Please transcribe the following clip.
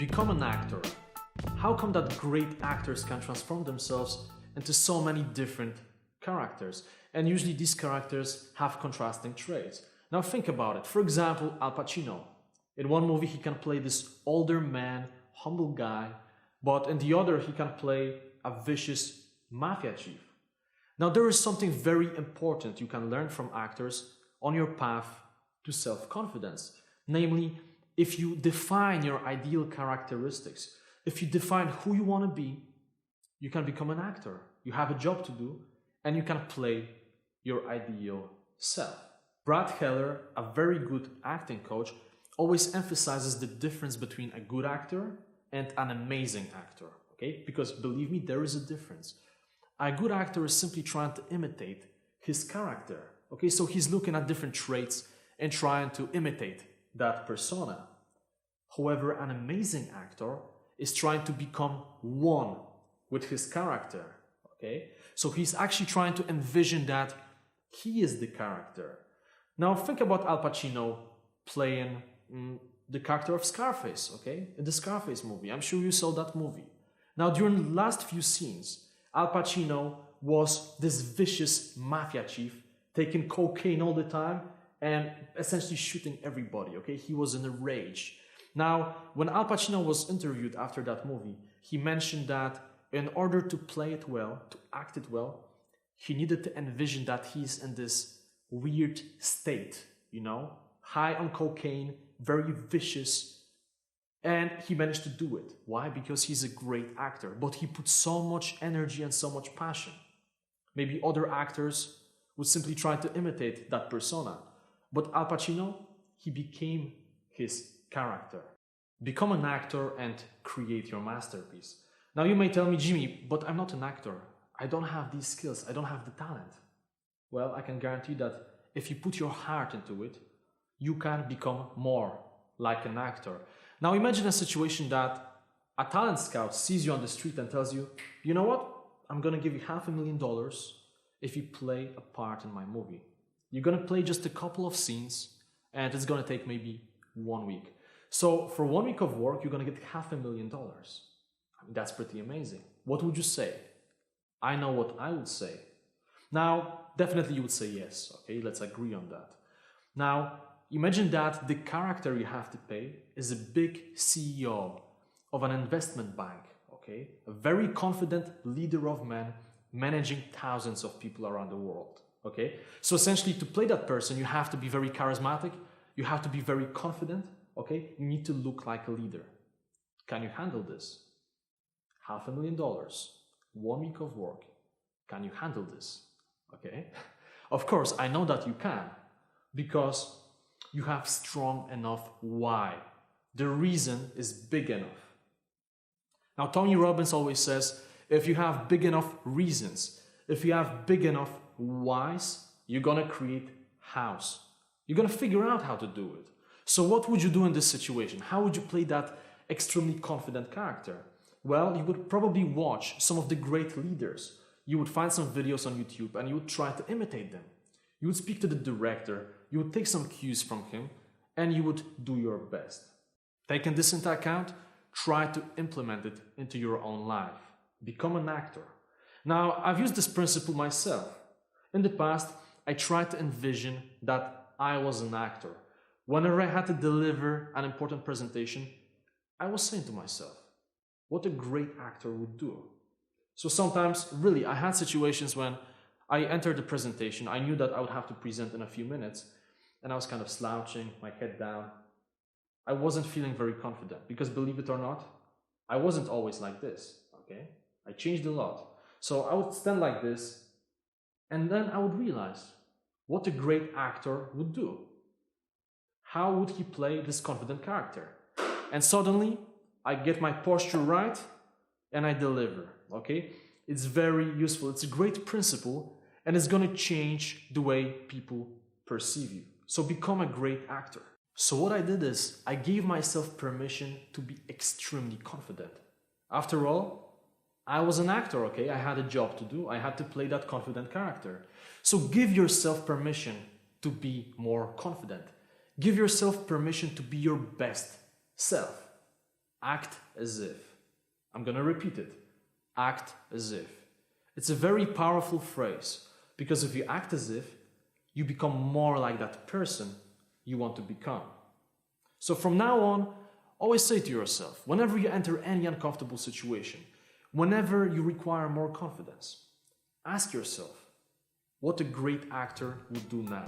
Become an actor. How come that great actors can transform themselves into so many different characters? And usually these characters have contrasting traits. Now think about it. For example, Al Pacino. In one movie he can play this older man, humble guy, but in the other he can play a vicious mafia chief. Now there is something very important you can learn from actors on your path to self-confidence. Namely, if you define your ideal characteristics, if you define who you want to be, you can become an actor. You have a job to do and you can play your ideal self. Brad Keller, a very good acting coach, always emphasizes the difference between a good actor and an amazing actor. Okay? Because believe me, there is a difference. A good actor is simply trying to imitate his character. Okay, so he's looking at different traits and trying to imitate that persona. However, an amazing actor is trying to become one with his character. Okay, so he's actually trying to envision that he is the character. Now think about Al Pacino playing the character of Scarface, okay, in the Scarface movie. I'm sure you saw that movie. Now during the last few scenes, Al Pacino was this vicious mafia chief taking cocaine all the time and essentially shooting everybody, okay? He was in a rage. Now, when Al Pacino was interviewed after that movie, he mentioned that in order to play it well, to act it well, he needed to envision that he's in this weird state, you know, high on cocaine, very vicious, and he managed to do it. Why? Because he's a great actor, but he put so much energy and so much passion. Maybe other actors would simply try to imitate that persona, but Al Pacino, he became his character. Become an actor and create your masterpiece. Now you may tell me, Jimmy, but I'm not an actor. I don't have these skills. I don't have the talent. Well, I can guarantee that if you put your heart into it, you can become more like an actor. Now imagine a situation that a talent scout sees you on the street and tells you, you know what? I'm going to give you $500,000 if you play a part in my movie. You're going to play just a couple of scenes and it's going to take maybe 1 week. So for 1 week of work, you're going to get $500,000. I mean, that's pretty amazing. What would you say? I know what I would say. Now, definitely you would say yes. Okay, let's agree on that. Now, imagine that the character you have to pay is a big CEO of an investment bank. Okay, a very confident leader of men managing thousands of people around the world. Okay, so essentially to play that person, you have to be very charismatic. You have to be very confident. Okay, you need to look like a leader. Can you handle this? $500,000, 1 week of work. Can you handle this? Okay, of course, I know that you can because you have strong enough why. The reason is big enough. Now, Tony Robbins always says, if you have big enough reasons, if you have big enough whys, you're gonna create house. You're gonna figure out how to do it. So what would you do in this situation? How would you play that extremely confident character? Well, you would probably watch some of the great leaders. You would find some videos on YouTube and you would try to imitate them. You would speak to the director, you would take some cues from him, and you would do your best. Taking this into account, try to implement it into your own life. Become an actor. Now, I've used this principle myself. In the past, I tried to envision that I was an actor. Whenever I had to deliver an important presentation, I was saying to myself, what a great actor would do. So sometimes, really, I had situations when I entered the presentation, I knew that I would have to present in a few minutes, and I was kind of slouching, my head down. I wasn't feeling very confident because, believe it or not, I wasn't always like this, okay? I changed a lot. So I would stand like this, and then I would realize what a great actor would do. How would he play this confident character? And suddenly, I get my posture right, and I deliver, okay? It's very useful. It's a great principle, and it's going to change the way people perceive you. So become a great actor. So what I did is I gave myself permission to be extremely confident. After all, I was an actor, okay? I had a job to do. I had to play that confident character. So give yourself permission to be more confident. Give yourself permission to be your best self. Act as if. I'm gonna repeat it. Act as if. It's a very powerful phrase because if you act as if, you become more like that person you want to become. So from now on, always say to yourself, whenever you enter any uncomfortable situation, whenever you require more confidence, ask yourself what a great actor would do now.